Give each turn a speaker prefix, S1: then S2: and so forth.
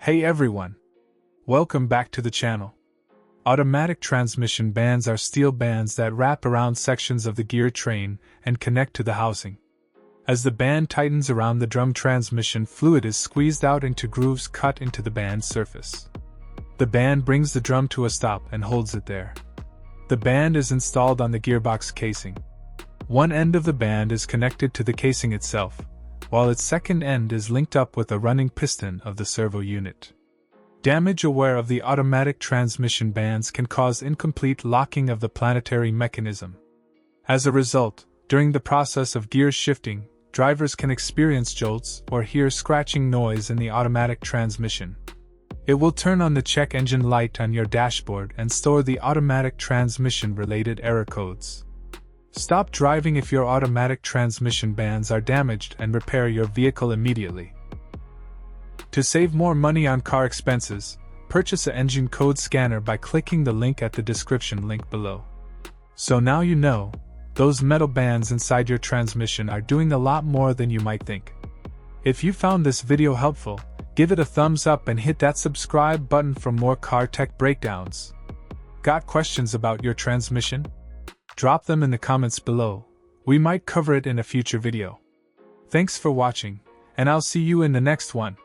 S1: Hey everyone! Welcome back to the channel. Automatic transmission bands are steel bands that wrap around sections of the gear train and connect to the housing. As the band tightens around the drum, transmission fluid is squeezed out into grooves cut into the band's surface. The band brings the drum to a stop and holds it there. The band is installed on the gearbox casing. One end of the band is connected to the casing itself, while its second end is linked up with a running piston of the servo unit. Damage aware of the automatic transmission bands can cause incomplete locking of the planetary mechanism. As a result, during the process of gear shifting, drivers can experience jolts or hear scratching noise in the automatic transmission. It will turn on the check engine light on your dashboard and store the automatic transmission-related error codes. Stop driving if your automatic transmission bands are damaged and repair your vehicle immediately. To save more money on car expenses, purchase an engine code scanner by clicking the link at the description link below. So now you know, those metal bands inside your transmission are doing a lot more than you might think. If you found this video helpful, give it a thumbs up and hit that subscribe button for more car tech breakdowns. Got questions about your transmission? Drop them in the comments below. We might cover it in a future video. Thanks for watching, and I'll see you in the next one.